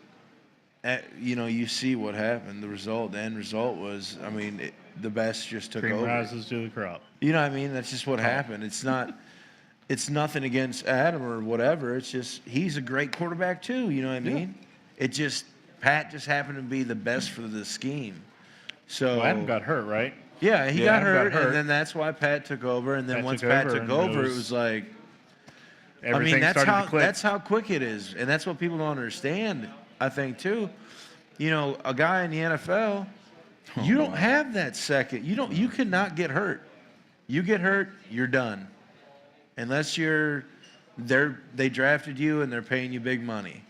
you see what happened. The end result was, I mean, the best just took Cream over. rises to the crop. You know what I mean? That's just what happened. It's nothing against Adam or whatever. It's just, he's a great quarterback too, you know what I mean? Pat just happened to be the best for the scheme. So Well, Adam got hurt, right? yeah, he Yeah, got Adam hurt, got hurt. and then that's why Pat took over. And then Pat once took Pat over, took and over, it was like, Everything that's started how to click. that's how quick it is, and that's what people don't understand. I think too. A guy in the NFL, you don't have that second. You cannot get hurt. You get hurt, you're done, unless they drafted you and they're paying you big money.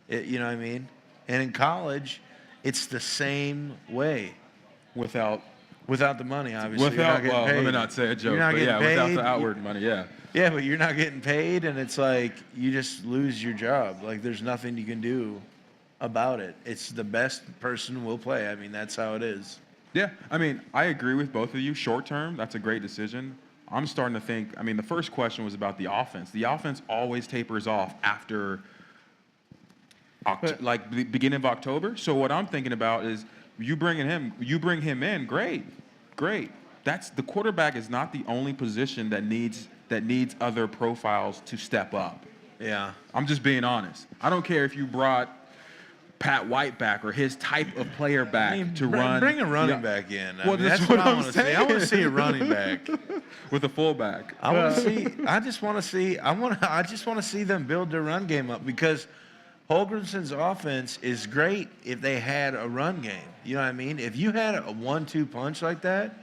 You know what I mean? And in college, it's the same way. Without the money, obviously. You're not getting well, let paid. me not say a joke, You're not but getting yeah, without paid. the outward money, yeah. Yeah, but you're not getting paid, and it's like you just lose your job. Like there's nothing you can do about it. It's the best person will play. I mean, that's how it is. Yeah, I mean, I agree with both of you. Short term, that's a great decision. I'm starting to think, I mean, the first question was about the offense. The offense always tapers off after like the beginning of October. So what I'm thinking about is you bring him in, great. That's the quarterback is not the only position that needs other profiles to step up. Yeah. I'm just being honest. I don't care if you brought Pat White back or his type of player back to run. Bring a running back in. Well, that's what I'm I want to see. I want to see a running back. with a fullback. I want to see. I just want to see them build their run game up because Holgresen's offense is great if they had a run game. You know what I mean? If you had a 1-2 punch like that,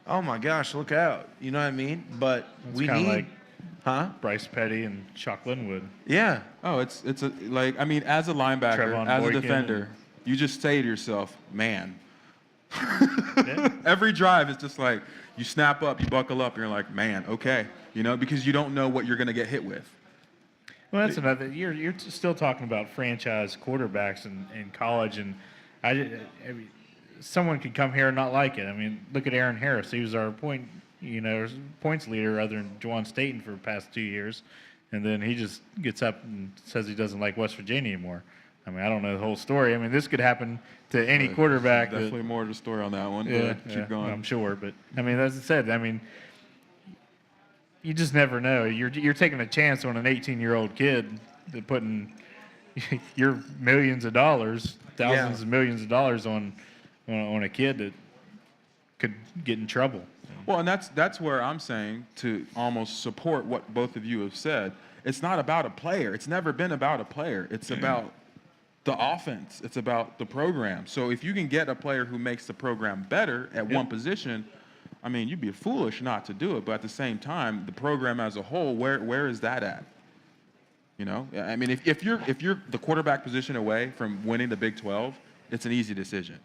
oh my gosh, look out. You know what I mean? But It's we kinda need, like huh? Bryce Petty and Chuck Linwood. Yeah. Oh, it's a like I mean, as a linebacker, Trevon as a Boykin defender, you just say to yourself, man. Yeah. Every drive is just like you snap up, you buckle up, and you're like, man, okay, you know, because you don't know what you're gonna get hit with. Well, that's another. You're still talking about franchise quarterbacks in college, and I mean, someone could come here and not like it. I mean, look at Aaron Harris. He was our points leader, other than Juwan Staten for the past 2 years, and then he just gets up and says he doesn't like West Virginia anymore. I mean, I don't know the whole story. I mean, this could happen to any quarterback. Definitely more to the story on that one. Yeah, But keep going. I'm sure, but I mean, as I said, I mean, you just never know. You're taking a chance on an 18-year-old kid that putting your millions of dollars, thousands of millions of dollars on a kid that could get in trouble. Well, and that's where I'm saying to almost support what both of you have said. It's not about a player. It's never been about a player. It's about the offense. It's about the program. So if you can get a player who makes the program better at one position, I mean, you'd be foolish not to do it. But at the same time, the program as a whole, where is that at? You know, I mean, if you're the quarterback position away from winning the Big 12, it's an easy decision.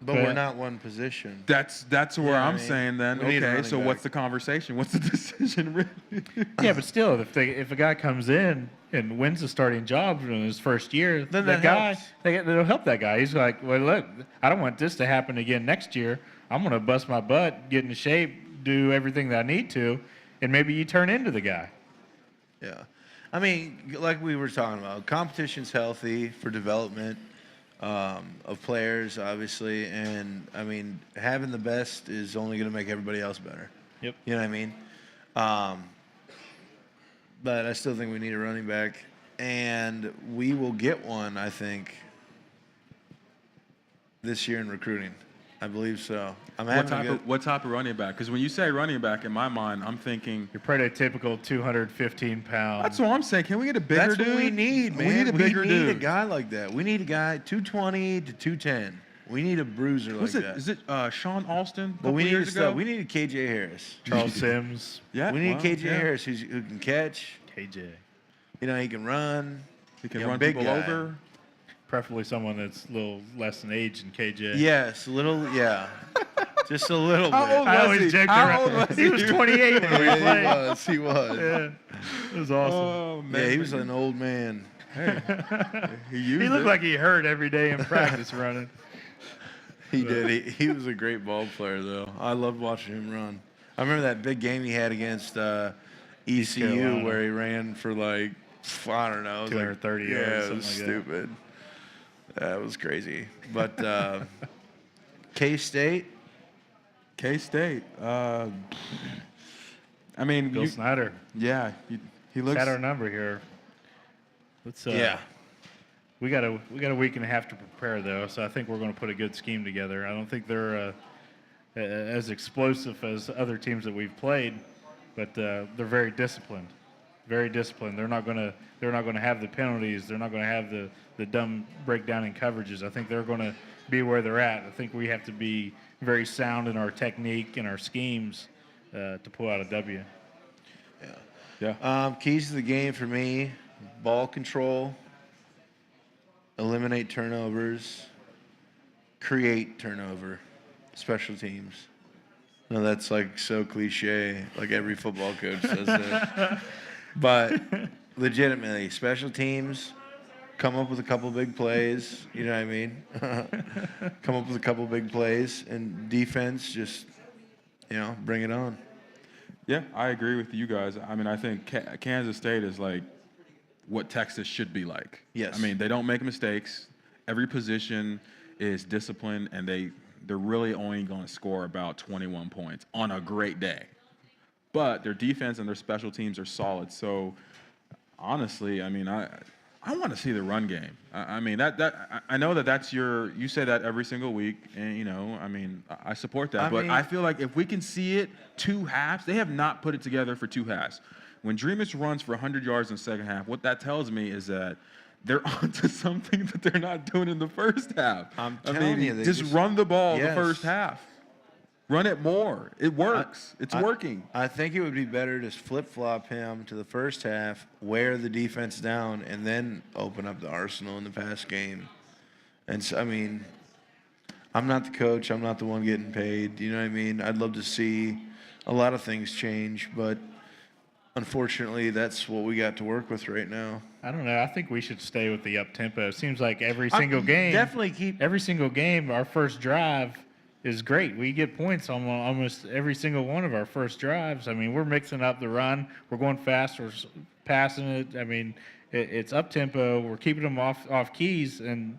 But we're not one position. That's where Yeah, I I'm mean, saythen. we need a Okay, running so back. what's the conversation? What's the decision really? Yeah, but still, if a guy comes in and wins the starting job in his first year, Then that that guy, helps. it'll help that guy. He's like, well, look, I don't want this to happen again next year. I'm going to bust my butt, get into shape, do everything that I need to, and maybe you turn into the guy. Yeah. I mean, like we were talking about, competition's healthy for development of players, obviously. And, I mean, having the best is only going to make everybody else better. Yep. You know what I mean? But I still think we need a running back. And we will get one, I think, this year in recruiting. I believe so. What type of running back? Because when you say running back, in my mind, I'm thinking. Your prototypical 215-pound. That's what I'm saying. Can we get a bigger That's dude? what we need, man. We need a bigger We need dude. a guy like that. We need a guy 220 to 210. We need a bruiser like Was it? that. Is it Sean Alston? But we need years stuff. ago? We need a KJ Harris. Charles Sims, Yeah. We need well, KJ yeah. Harris who can catch. KJ. You know, he can run. He can You know, run big people guy. over. Preferably someone that's a little less than age than KJ. Yes, a little. Yeah, just a little How bit. old I was always he? joked How around. old was He was 28 when we Yeah, played. he was. Yeah, it was awesome. Oh man. Yeah, he was an old man. He used He looked it. like he hurt every day in practice running. He did. He was a great ball player, though. I loved watching him run. I remember that big game he had against ECU Carolina. where he ran for like, I don't know, it was 230 like, yards, yeah, it something was like that. stupid. That was crazy. But K-State, K-State. I mean, Bill Snyder. yeah, he looks. Had our number here. Let's. yeah. We got a week and a half to prepare though, so I think we're going to put a good scheme together. I don't think they're as explosive as other teams that we've played, but they're very disciplined. Very disciplined. They're not going to have the penalties. They're not going to have the dumb breakdown in coverages. I think they're going to be where they're at. I think we have to be very sound in our technique and our schemes to pull out a W. Yeah. Keys to the game for me: ball control, eliminate turnovers, create turnover, special teams. No, that's like so cliche. Like every football coach says that. But legitimately, special teams, come up with a couple big plays. You know what I mean? Come up with a couple big plays, and defense just, bring it on. Yeah, I agree with you guys. I mean, I think Kansas State is like what Texas should be like. Yes. I mean, they don't make mistakes. Every position is disciplined, and they're really only going to score about 21 points on a great day. But their defense and their special teams are solid. So, honestly, I mean, I want to see the run game. I mean, I know that's you say that every single week, and I mean, I support that. But I feel like if we can see it 2 halves, they have not put it together for 2 halves. When Dreamis runs for 100 yards in the second half, what that tells me is that they're onto something that they're not doing in the first half. I'm telling you, they just run the ball the Yes. first half. Run it more. It works. It's working. I think it would be better to flip-flop him to the first half, wear the defense down, and then open up the arsenal in the pass game. And so, I mean, I'm not the coach. I'm not the one getting paid. You know what I mean? I'd love to see a lot of things change, but unfortunately, that's what we got to work with right now. I don't know. I think we should stay with the up tempo. It seems like every single game, Definitely keep. every single game, our first drive is great. We get points on almost every single one of our first drives. I mean, we're mixing up the run. We're going fast. We're passing it. I mean, it's up tempo. We're keeping them off keys, and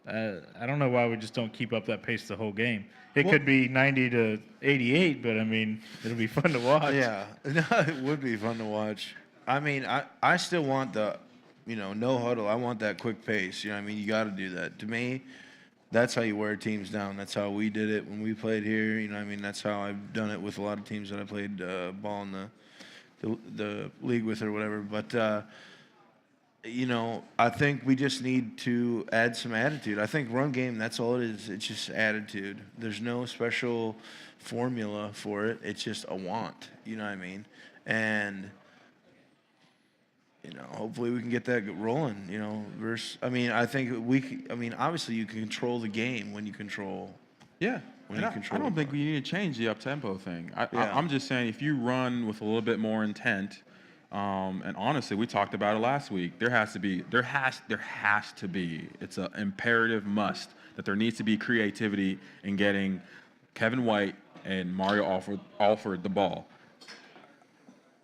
I don't know why we just don't keep up that pace the whole game. It could be 90 to 88, but I mean, it'll be fun to watch. Yeah, no, it would be fun to watch. I mean, I still want the, no huddle. I want that quick pace. You know what I mean? You got to do that. To me, that's how you wear teams down. That's how we did it when we played here. You know what I mean? That's how I've done it with a lot of teams that I played ball in the league with or whatever. But, I think we just need to add some attitude. I think run game, that's all it is. It's just attitude. There's no special formula for it. It's just a want. You know what I mean? And hopefully we can get that rolling, I think obviously you can control the game when you control. Yeah. When you control I don't the think we need to change the up-tempo thing. Yeah. I'm just saying if you run with a little bit more intent, and honestly, we talked about it last week. There has to be, it's an imperative must that there needs to be creativity in getting Kevin White and Mario Alford the ball.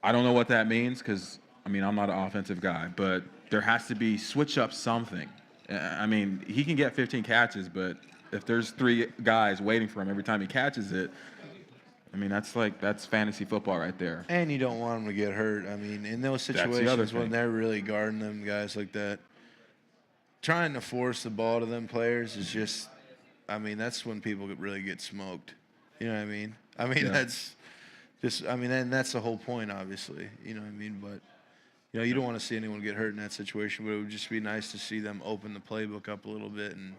I don't know what that means because, I'm not an offensive guy, but there has to be switch up something. He can get 15 catches, but if there's 3 guys waiting for him every time he catches it, that's fantasy football right there. And you don't want them to get hurt. In those situations when they're really guarding them guys like that, trying to force the ball to them players is just, that's when people really get smoked. You know what I mean? Yeah. That's just, and that's the whole point, obviously. You know what I mean? But, you don't want to see anyone get hurt in that situation, but it would just be nice to see them open the playbook up a little bit and,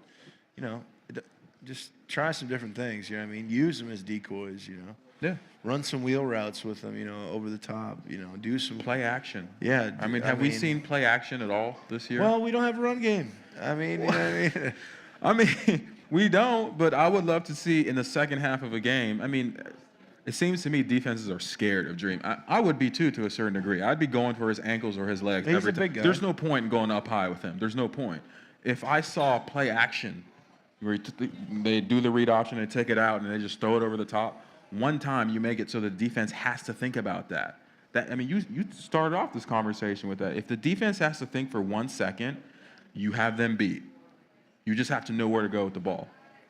just try some different things. You know what I mean? Use them as decoys, Yeah. Run some wheel routes with them, over the top, do some Play action. Yeah. Have we seen play action at all this year? Well, we don't have a run game. You know what I mean? We don't, but I would love to see in the second half of a game. It seems to me defenses are scared of Dream. I would be too, to a certain degree. I'd be going for his ankles or his legs He's every a time. big guy. There's no point in going up high with him. There's no point. If I saw play action, where they do the read option, they take it out, and they just throw it over the top, one time you make it so the defense has to think about that. You started off this conversation with that. If the defense has to think for 1 second, you have them beat. You just have to know where to go with the ball.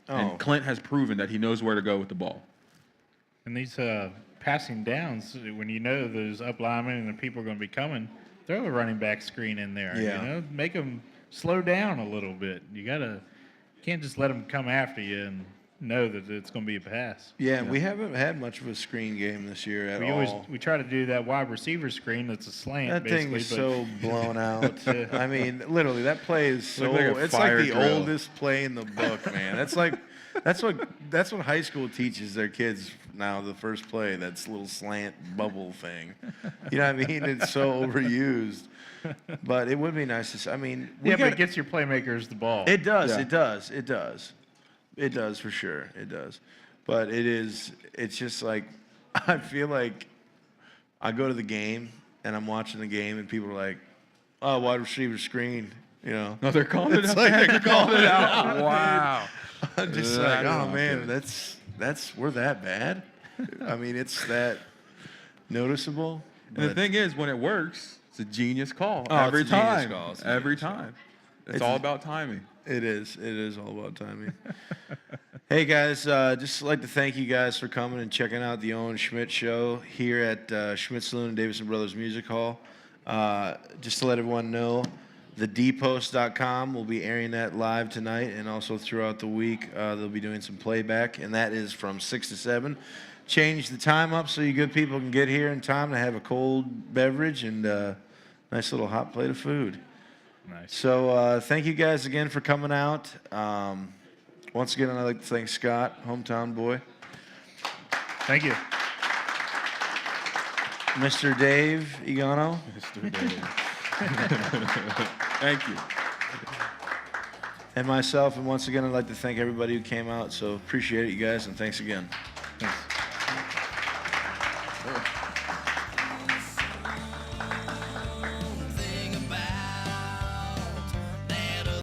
And Clint has proven that he knows where to go with the ball. And these passing downs, when those up linemen and the people are going to be coming, throw a running back screen in there. Yeah. Make them slow down a little bit. You can't just let them come after you and know that it's going to be a pass. Yeah, we haven't had much of a screen game this year at all. We try to do that wide receiver screen that's a slant. That thing is so blown out. Literally, that play is so. Like a it's like fire the drill. oldest play in the book, man. That's what high school teaches their kids now. The first play, that's little slant bubble thing. You know what I mean? It's so overused. But it would be nice to see. but it gets your playmakers the ball. It does. Yeah. It does. It does. It does for sure. It does. But it's just like, I feel like I go to the game and I'm watching the game and people are like, oh, wide receiver screen, No, they're calling it It's out. like they're calling it out. Wow. I'm just That like, is oh not man, good. we're that bad? It's that noticeable. And the but thing is, when it works, it's a genius call. Oh, every it's a genius time. call. It's a Every genius call. time. It's all about timing. It is. It is all about timing. Hey, guys, just like to thank you guys for coming and checking out the Owen Schmitt Show here at Schmitt Saloon and Davison Brothers Music Hall. Just to let everyone know, thedpost.com will be airing that live tonight, and also throughout the week they'll be doing some playback, and that is from 6 to 7. Change the time up so you good people can get here in time to have a cold beverage and a nice little hot plate of food. Nice. So thank you guys again for coming out. Once again, I'd like to thank Scott, hometown boy. Thank you. Mr. Dave Igano. Mr. Dave. Thank you. And myself, and once again, I'd like to thank everybody who came out. So appreciate it, you guys, and thanks again. Thanks.